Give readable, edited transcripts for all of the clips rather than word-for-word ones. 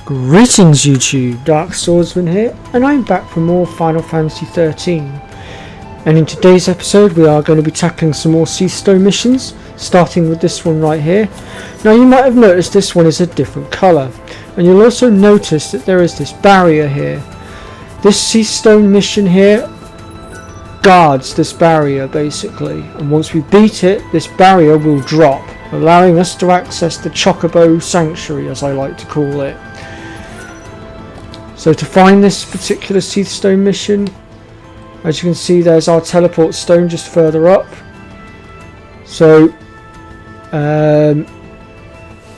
Greetings YouTube, Dark Swordsman here, and I'm back for more Final Fantasy 13. And in today's episode we are going to be tackling some more Cieth missions, starting with this one right here. Now you might have noticed this one is a different colour, and you'll also notice that there is this barrier here. This Cieth mission here guards this barrier basically, and once we beat it, this barrier will drop, allowing us to access the Chocobo Sanctuary, as I like to call it. So to find this particular Cieth mission, as you can see, there's our teleport stone just further up. So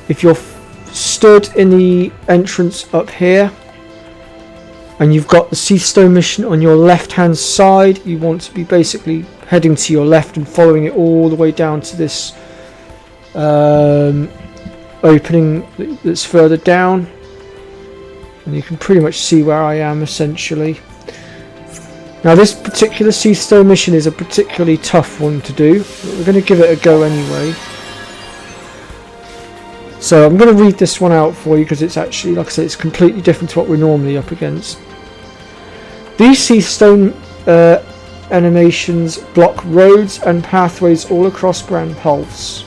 if you're stood in the entrance up here and you've got the Cieth mission on your left hand side, you want to be basically heading to your left and following it all the way down to this opening that's further down. And you can pretty much see where I am essentially. Now this particular Cieth mission is a particularly tough one to do, but we're going to give it a go anyway. So I'm going to read this one out for you because it's actually, like I said, it's completely different to what we're normally up against. These Cieth animations block roads and pathways all across Grand Pulse.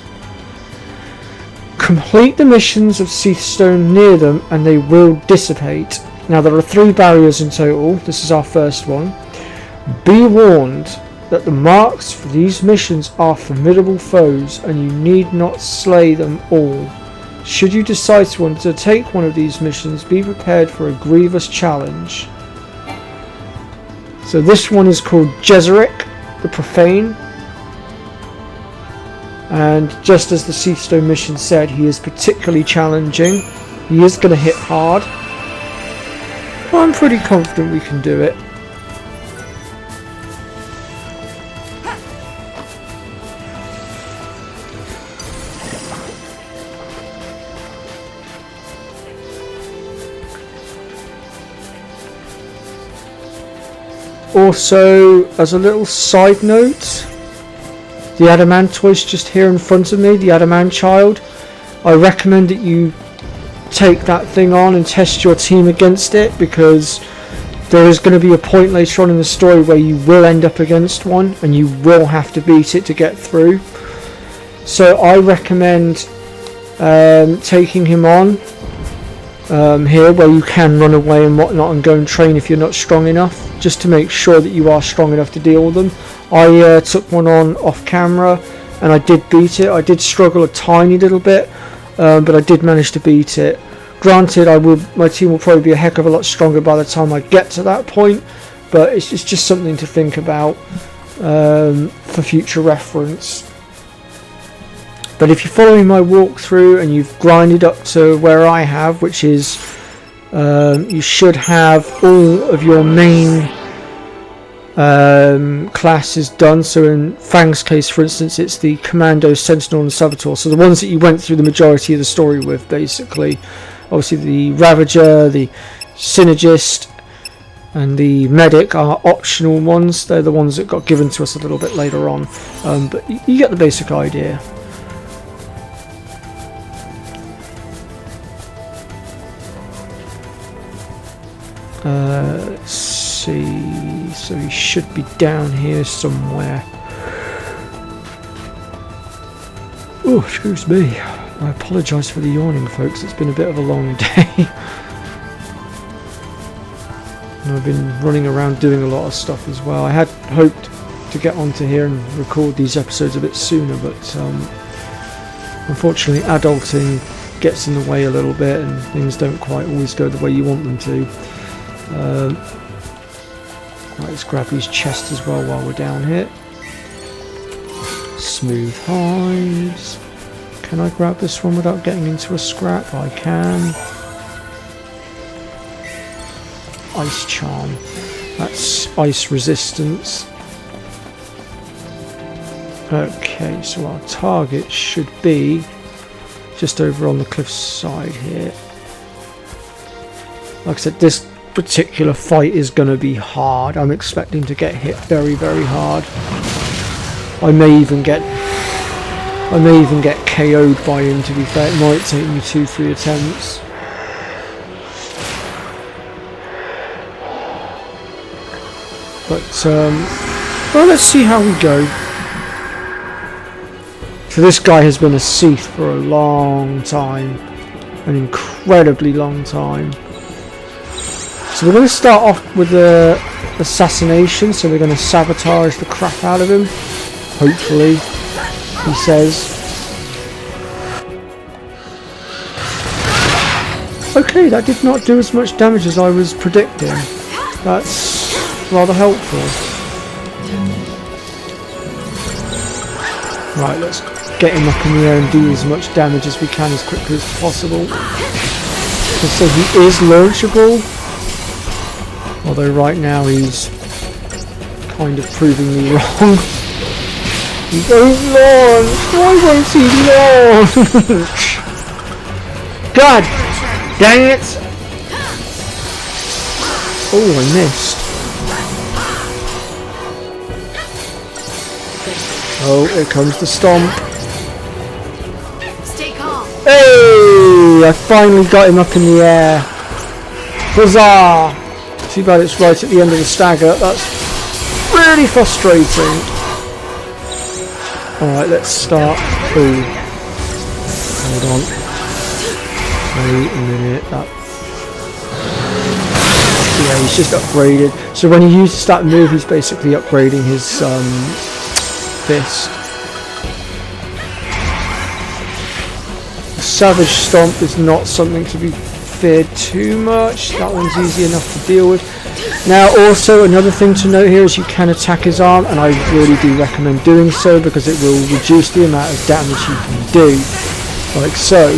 Complete the missions of Cieth near them and they will dissipate. Now there are 3 barriers in total. This is our first one. Be warned that the marks for these missions are formidable foes and you need not slay them all. Should you decide to undertake one of these missions, be prepared for a grievous challenge. So this one is called Jezeric the Profane. And just as the Cieth mission said, he is particularly challenging. He is going to hit hard. But I'm pretty confident we can do it. Also, as a little side note, the Adamantoise just here in front of me, the Adamant Child, I recommend that you take that thing on and test your team against it, because there is going to be a point later on in the story where you will end up against one and you will have to beat it to get through. So I recommend taking him on here, where you can run away and whatnot and go and train if you're not strong enough, just to make sure that you are strong enough to deal with them. I took one on off camera and I did beat it. I did struggle a tiny little bit, but I did manage to beat it. Granted, my team will probably be a heck of a lot stronger by the time I get to that point, but it's just something to think about for future reference. But if you're following my walkthrough and you've grinded up to where I have, which is you should have all of your main classes done. So in Fang's case, for instance, it's the Commando, Sentinel and Saboteur, so the ones that you went through the majority of the story with basically. Obviously the Ravager, the Synergist and the Medic are optional ones. They're the ones that got given to us a little bit later on, but you get the basic idea. Let's see, so he should be down here somewhere. Oh, excuse me, I apologise for the yawning folks, it's been a bit of a long day. And I've been running around doing a lot of stuff as well. I had hoped to get onto here and record these episodes a bit sooner, but unfortunately adulting gets in the way a little bit and things don't quite always go the way you want them to. Right, let's grab his chest as well while we're down here. Smooth hides. Can I grab this one without getting into a scrap? I can. Ice charm. That's ice resistance. Okay, so our target should be just over on the cliff side here. Like I said, this particular fight is going to be hard. I'm expecting to get hit very, very hard. I may even get KO'd by him, to be fair. It might take me 2-3 attempts. But well, let's see how we go. So this guy has been a cieth for a long time, an incredibly long time. So we're going to start off with the assassination. So we're going to sabotage the crap out of him. Hopefully, he says. Okay, that did not do as much damage as I was predicting. That's rather helpful. Right, let's get him up in the air and do as much damage as we can as quickly as possible. So he is launchable, although right now he's kind of proving me wrong. He won't launch! Why won't he launch? God dang it! Oh, I missed. Oh, here comes the stomp. Stay calm. Hey! I finally got him up in the air. Huzzah! Too bad it's right at the end of the stagger. That's really frustrating. Alright, let's start. Ooh. Hold on. Wait a minute. Yeah, he's just upgraded. So when he uses that move, he's basically upgrading his fist. Savage Stomp is not something to be feared too much. That one's easy enough to deal with. Now also another thing to note here is you can attack his arm, and I really do recommend doing so because it will reduce the amount of damage you can do. Like so.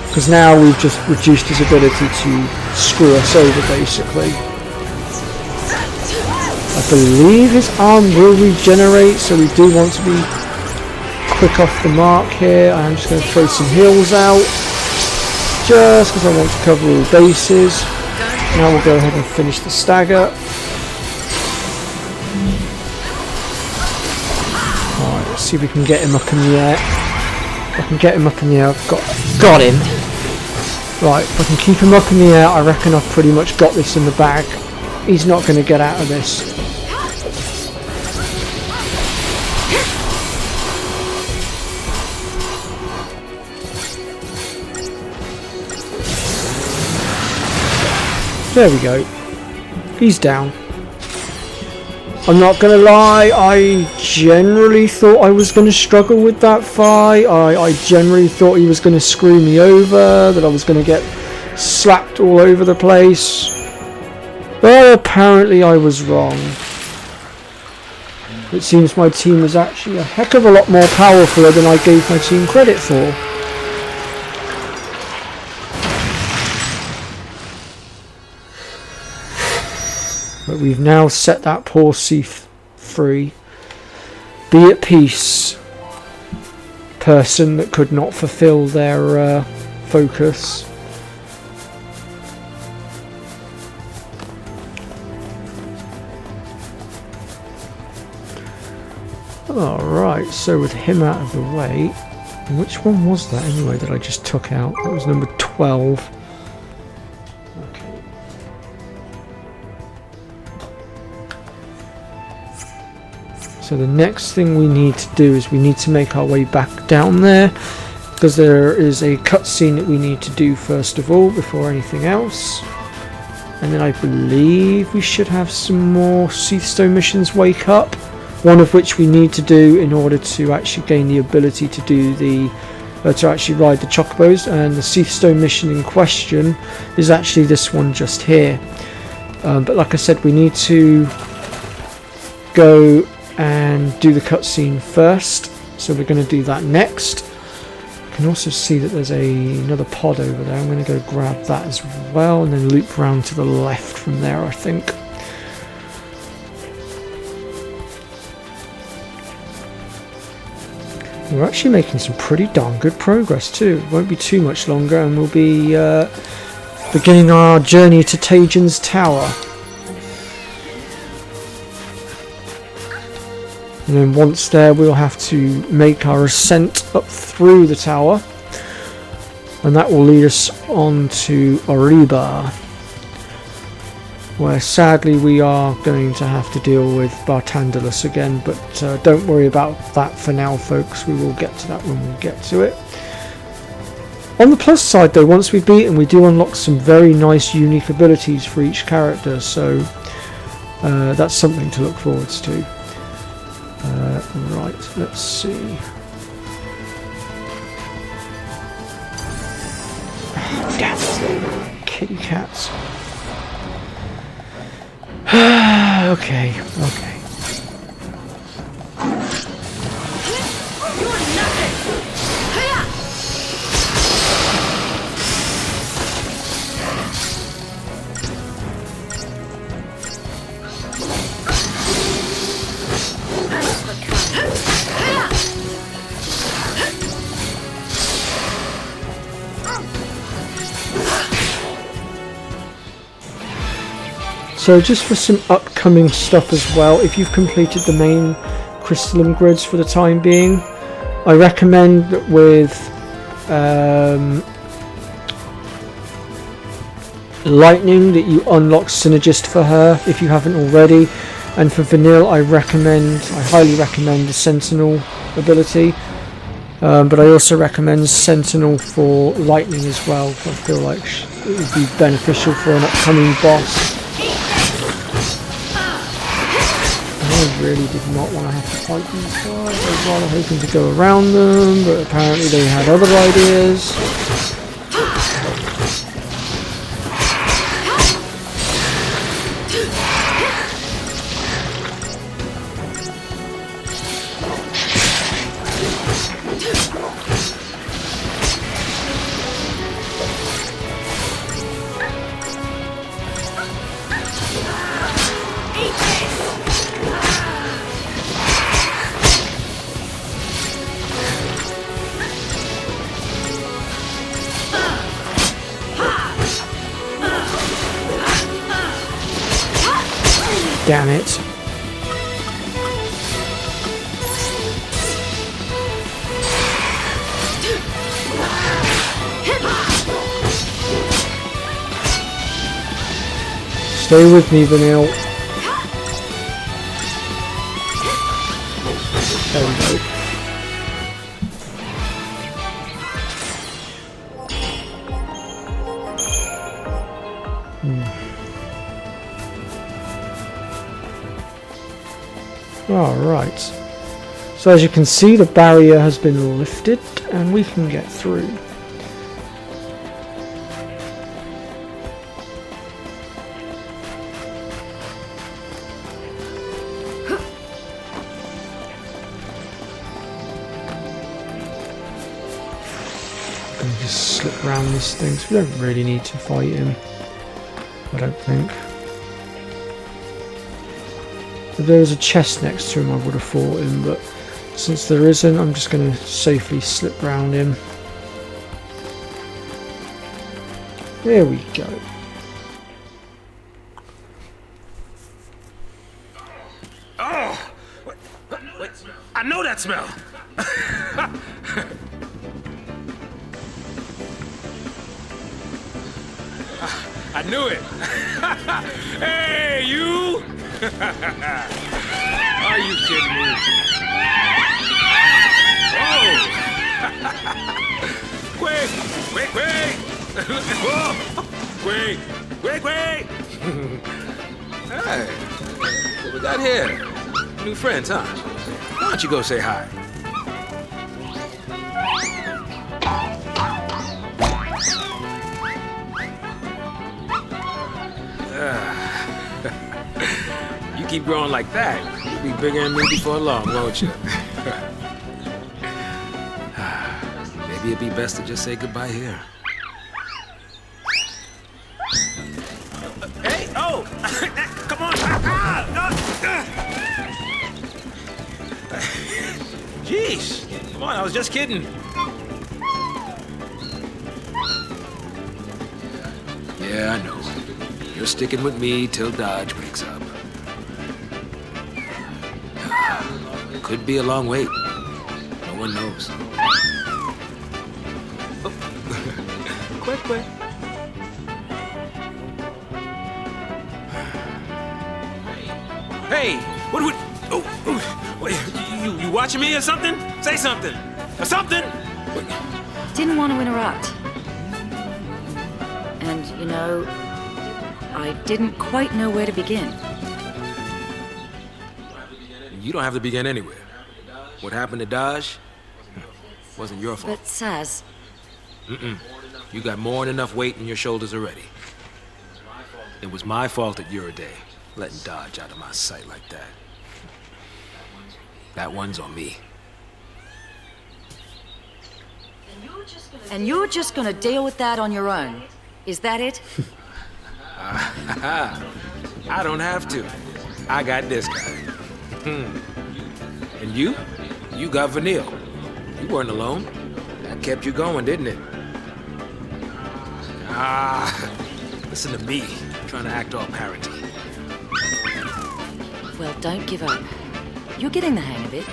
Because now we've just reduced his ability to screw us over basically. I believe his arm will regenerate, so we do want to be quick off the mark here. I'm just going to throw some heals out, just because I want to cover all bases. Now we'll go ahead and finish the stagger. Alright, let's see if we can get him up in the air. If I can get him up in the air, I've got him. Right, if I can keep him up in the air, I reckon I've pretty much got this in the bag. He's not going to get out of this. There we go. He's down. I'm not going to lie, I generally thought I was going to struggle with that fight. I generally thought he was going to screw me over, that I was going to get slapped all over the place. But apparently I was wrong. It seems my team was actually a heck of a lot more powerful than I gave my team credit for. But we've now set that poor cieth free. Be at peace, person that could not fulfill their focus. Alright, so with him out of the way, which one was that anyway that I just took out? That was number 12. So the next thing we need to do is we need to make our way back down there, because there is a cutscene that we need to do first of all before anything else. And then I believe we should have some more ciethstone missions wake up, one of which we need to do in order to actually gain the ability to do the to actually ride the chocobos. And the ciethstone mission in question is actually this one just here. But like I said, we need to go and do the cutscene first, so we're going to do that next. You can also see that there's another pod over there. I'm going to go grab that as well and then loop around to the left from there, I think. We're actually making some pretty darn good progress too. It won't be too much longer and we'll be beginning our journey to Tajan's Tower. And then once there, we'll have to make our ascent up through the tower, and that will lead us on to Oriba. where sadly we are going to have to deal with Bartandalus again, but don't worry about that for now, folks. We will get to that when we get to it. On the plus side though, once we beat him, we do unlock some very nice unique abilities for each character, so that's something to look forwards to. Right, let's see. Damn it, kitty cats. Okay. So just for some upcoming stuff as well, if you've completed the main crystalline grids for the time being, I recommend that with Lightning that you unlock Synergist for her if you haven't already, and for Vanille I highly recommend the Sentinel ability, but I also recommend Sentinel for Lightning as well. I feel like it would be beneficial for an upcoming boss. I really did not want to have to fight these guys. I was rather hoping to go around them, but apparently they had other ideas. Damn it. Stay with me, Vanille. There we go. Alright, so as you can see the barrier has been lifted and we can get through. I'm going to just slip around this thing, so we don't really need to fight him, I don't think. If there was a chest next to him I would have fought him, but since there isn't, I'm just going to safely slip round him. There we go. Oh! Wait, I know that smell! I knew it! Hey, you! Are you kidding me? Whoa! Quick! Whoa! Quick! Hey, what we got here? New friends, huh? Why don't you go say hi? You keep growing like that, you'll be bigger than me before long, won't you? Maybe it'd be best to just say goodbye here. Hey, oh! Come on! Jeez! Come on, I was just kidding. Yeah, I know. You're sticking with me till Dodge wakes up. Could be a long wait. No one knows. Oh. Quick. Hey, what, wait, you watching me or something? Say something. Or something? Didn't want to interrupt. And, you know, I didn't quite know where to begin. You don't have to begin anywhere. What happened to Dodge? Wasn't your fault. But, Saz... You got more than enough weight in your shoulders already. It was my fault at Day, letting Dodge out of my sight like that. That one's on me. And you're just gonna deal with that on your own? Is that it? I don't have to. I got this guy. And you? You got Vanille. You weren't alone. That kept you going, didn't it? Listen to me, trying to act all parenty. Well, don't give up. You're getting the hang of it.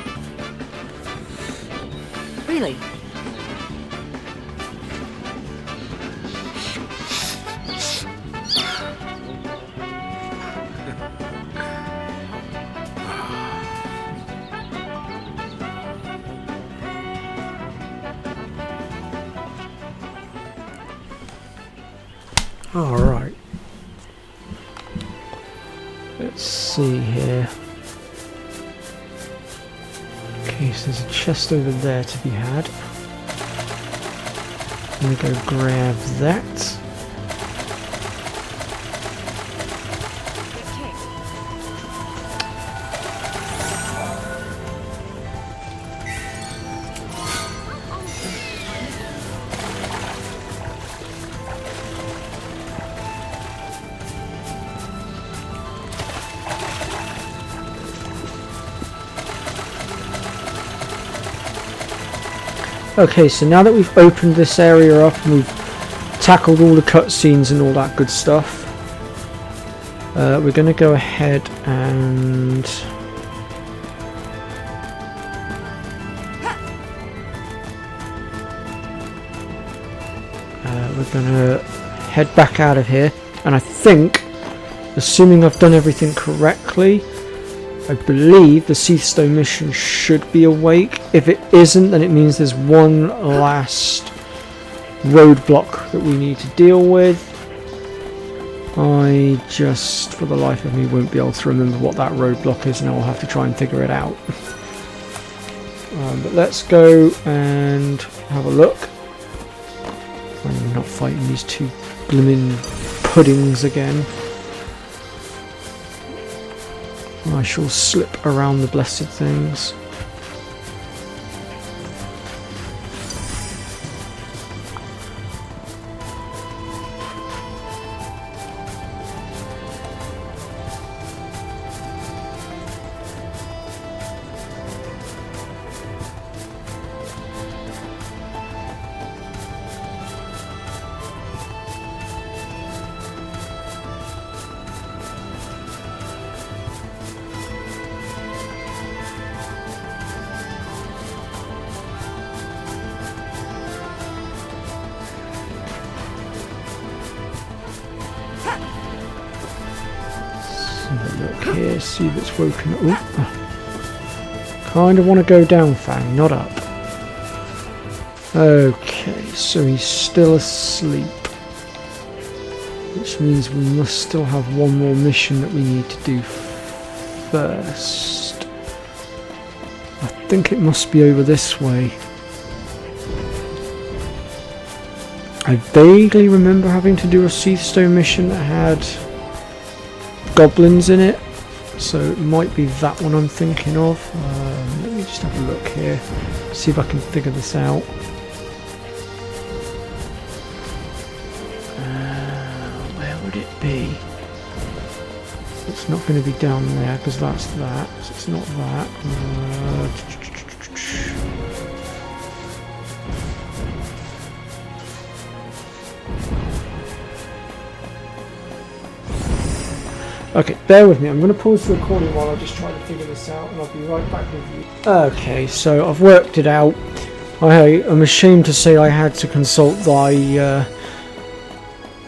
Really. Alright. Let's see here. Okay, so there's a chest over there to be had. I'm gonna go grab that. Okay, so now that we've opened this area up and we've tackled all the cutscenes and all that good stuff, we're going to go ahead and we're going to head back out of here. And I think, assuming I've done everything correctly, I believe the cieth stone mission should be awake. If it isn't, then it means there's one last roadblock that we need to deal with. I just, for the life of me, won't be able to remember what that roadblock is, and I'll have to try and figure it out. But let's go and have a look. I'm not fighting these two blimmin' puddings again. I shall slip around the blessed things. Look here, see if it's woken up. Kind of want to go down, Fang, not up. Okay, so he's still asleep. Which means we must still have one more mission that we need to do first. I think it must be over this way. I vaguely remember having to do a cieth stone mission that had goblins in it, so it might be that one I'm thinking of. Let me just have a look here, see if I can figure this out. Where would it be? It's not going to be down there because that's that, so it's not that. Okay, bear with me. I'm going to pause the recording while I just try to figure this out, and I'll be right back with you. Okay, so I've worked it out. I'm ashamed to say I had to consult the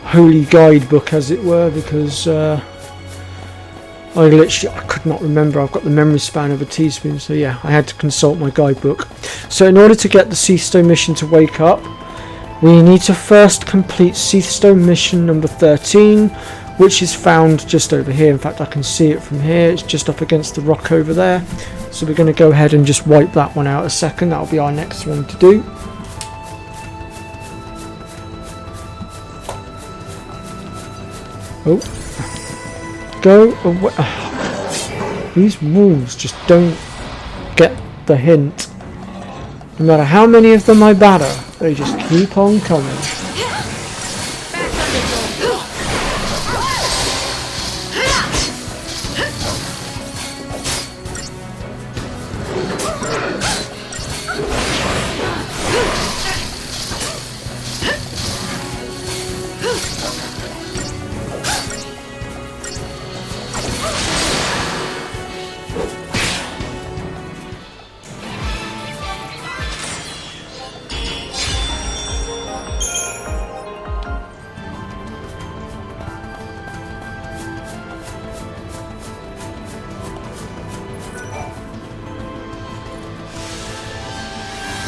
holy guidebook, as it were, because I couldn't could not remember. I've got the memory span of a teaspoon, so yeah, I had to consult my guidebook. So in order to get the Ciethstone mission to wake up, we need to first complete Ciethstone mission number 13, which is found just over here. In fact, I can see it from here. It's just up against the rock over there. So we're going to go ahead and just wipe that one out a second. That'll be our next one to do. Oh, go away. These wolves just don't get the hint. No matter how many of them I batter, they just keep on coming.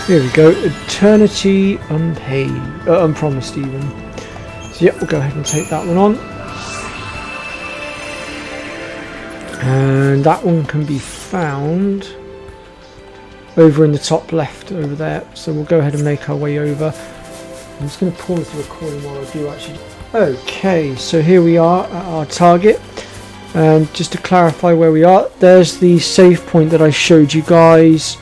Here we go, eternity unpaid, unpromised even. So yep, we'll go ahead and take that one on. And that one can be found over in the top left over there. So we'll go ahead and make our way over. I'm just going to pause the recording while I do actually. Okay, so here we are at our target. And just to clarify where we are, there's the save point that I showed you guys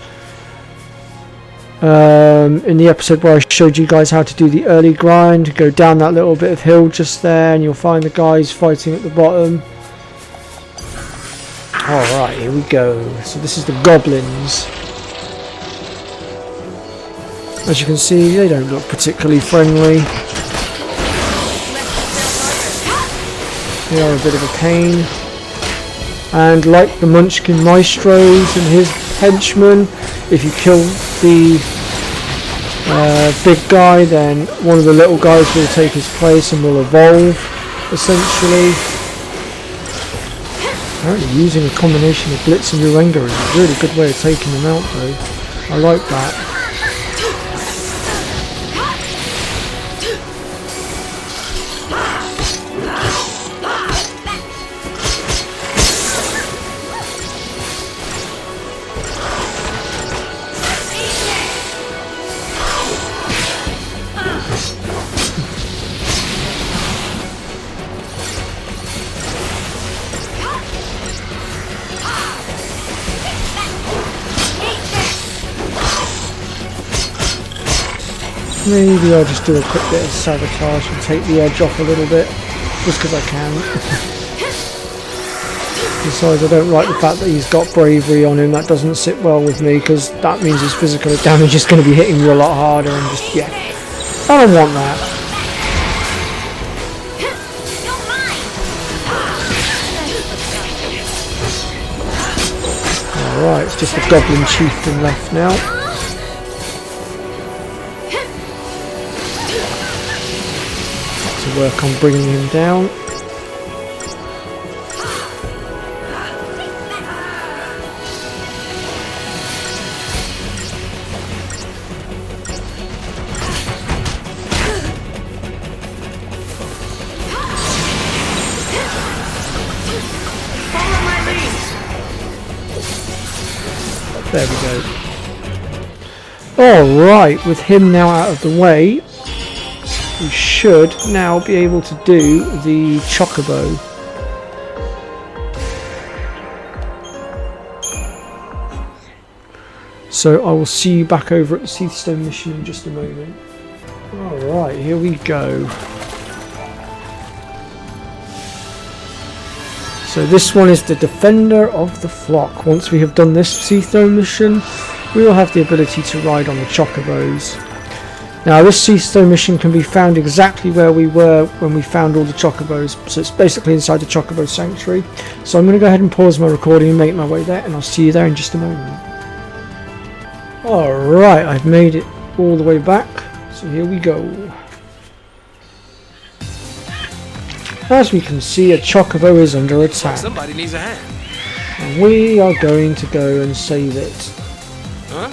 in the episode where I showed you guys how to do the early grind. Go down that little bit of hill just there and you'll find the guys fighting at the bottom. Alright, here we go. So this is the goblins. As you can see, they don't look particularly friendly. They are a bit of a pain. And like the Munchkin Maestros and his henchmen, if you kill the big guy, then one of the little guys will take his place and will evolve, essentially. Apparently using a combination of Blitz and Urenga is a really good way of taking them out though. I like that. Maybe I'll just do a quick bit of sabotage and take the edge off a little bit, just because I can. Besides, I don't like the fact that he's got bravery on him. That doesn't sit well with me, because that means his physical damage is going to be hitting you a lot harder, and just, yeah, I don't want that. Alright, it's just the Goblin Chieftain left now. Work on bringing him down. Follow my lead. There we go. Alright, with him now out of the way, we should now be able to do the Chocobo. So I will see you back over at the Ciethstone mission in just a moment. Alright, here we go. So this one is the Defender of the Flock. Once we have done this Ciethstone mission, we will have the ability to ride on the Chocobos. Now this Ciethstone mission can be found exactly where we were when we found all the Chocobos, so it's basically inside the Chocobo Sanctuary. So I'm going to go ahead and pause my recording and make my way there, and I'll see you there in just a moment. Alright, I've made it all the way back, so here we go. As we can see, a Chocobo is under attack. Somebody needs a hand. And we are going to go and save it. Huh?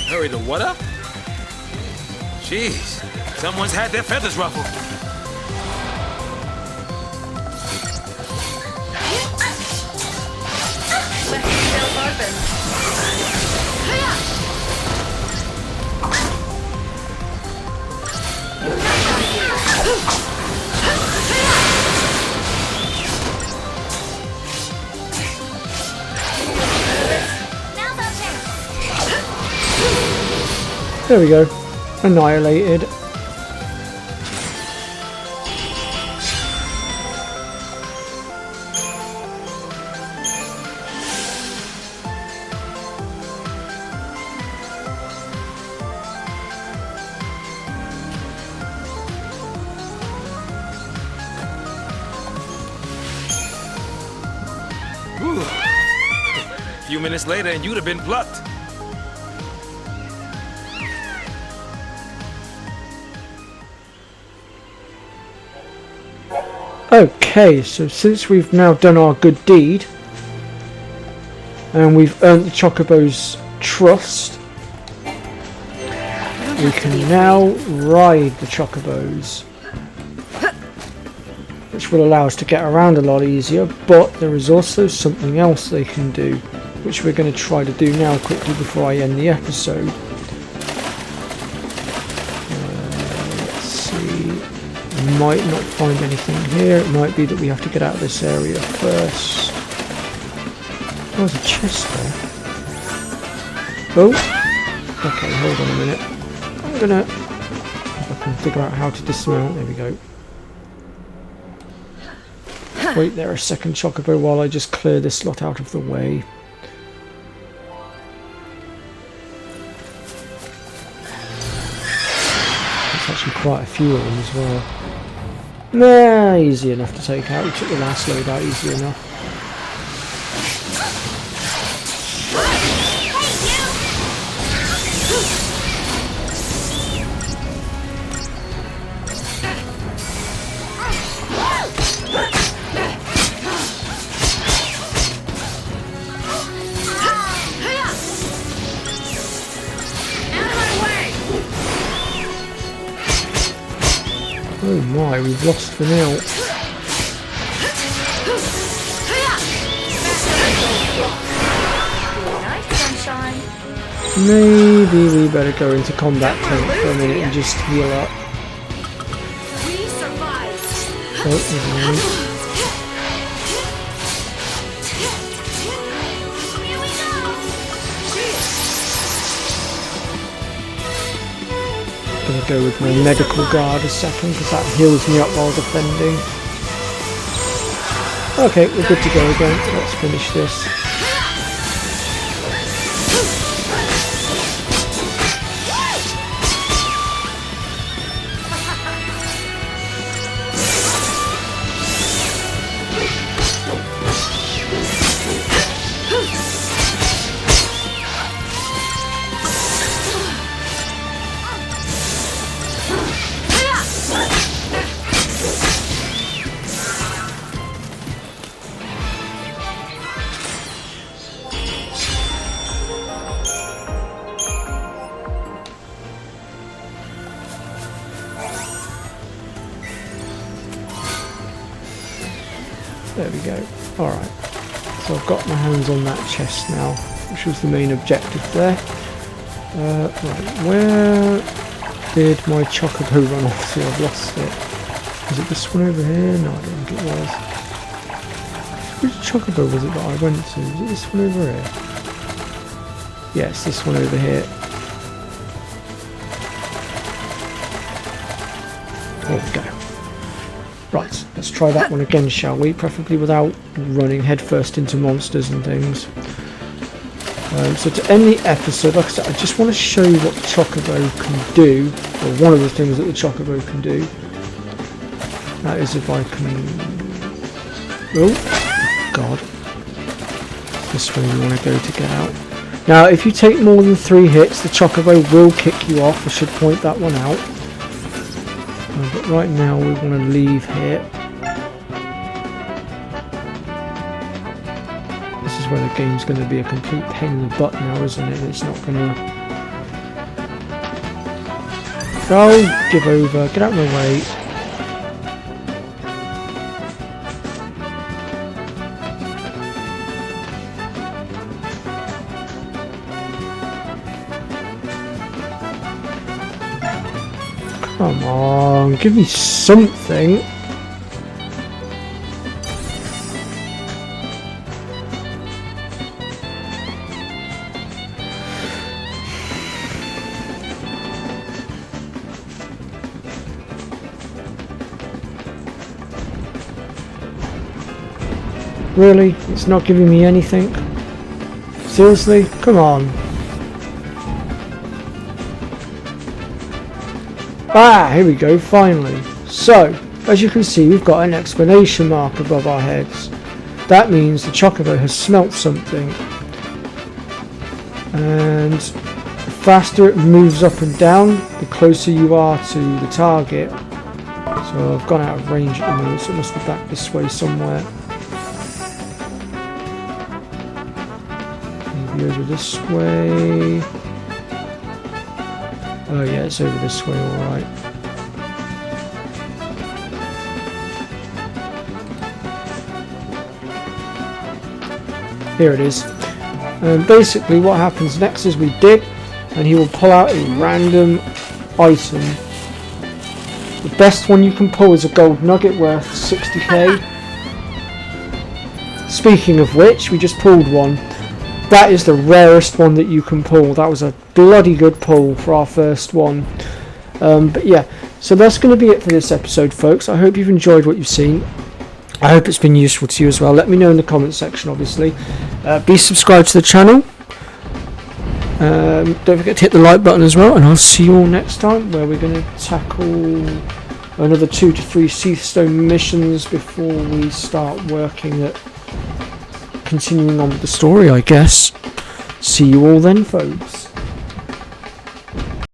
Hurry the what up? Jeez, someone's had their feathers ruffled. There we go. Annihilated. Whew. A few minutes later and you'd have been plucked. Okay, so since we've now done our good deed and we've earned the Chocobo's trust, we can now ride the Chocobos, which will allow us to get around a lot easier, but there is also something else they can do, which we're going to try to do now quickly before I end the episode. Let's see. Might not find anything here. It might be that we have to get out of this area first. Oh, there's a chest there. Oh! Okay, hold on a minute. I'm gonna... if I can figure out how to dismount. There we go. Wait there a second, Chocobo, while I just clear this lot out of the way. There's actually quite a few of them as well. Nah, easy enough to take out. We took the last load out easy enough. Oh my, we've lost for now. Maybe we better go into combat tank for a minute and just heal up. Oh, there's one. Gonna go with my medical guard a second because that heals me up while defending. Okay, we're good to go again. Let's finish this. There we go. Alright. So I've got my hands on that chest now, which was the main objective there. Right, where did my Chocobo run off to? I've lost it. Was it this one over here? No, I don't think it was. Which Chocobo was it that I went to? Was it this one over here? Yes, this one over here. There we go. Right, let's try that one again, shall we? Preferably without running headfirst into monsters and things. So to end the episode, like I said, I just want to show you what the Chocobo can do, or one of the things that the Chocobo can do. That is if I can... oh, God. This way we want to go to get out. Now, if you take more than 3 hits, the Chocobo will kick you off. I should point that one out. But right now we want to leave here. is where the game's going to be a complete pain in the butt now, isn't it? It's not going to... Oh, give over. Get out of my way. Come on, give me something. Really? It's not giving me anything? Seriously? Come on. Ah, here we go, finally. So, as you can see, we've got an exclamation mark above our heads. That means the chocobo has smelt something. And the faster it moves up and down, the closer you are to the target. So I've gone out of range at the moment, so it must be back this way somewhere. Maybe over this way. Oh yeah, it's over this way, alright. Here it is. And basically what happens next is we dig, and he will pull out a random item. The best one you can pull is a gold nugget worth 60k. Speaking of which, we just pulled one. That is the rarest one that you can pull. That was a bloody good pull for our first one. But yeah, so that's going to be it for this episode, folks. I hope you've enjoyed what you've seen. I hope it's been useful to you as well. Let me know in the comment section, obviously. Be subscribed to the channel. Don't forget to hit the like button as well. And I'll see you all next time, where we're going to tackle another 2 to 3 cieth stone missions before we start working at continuing on with the story, I guess. See you all then, folks.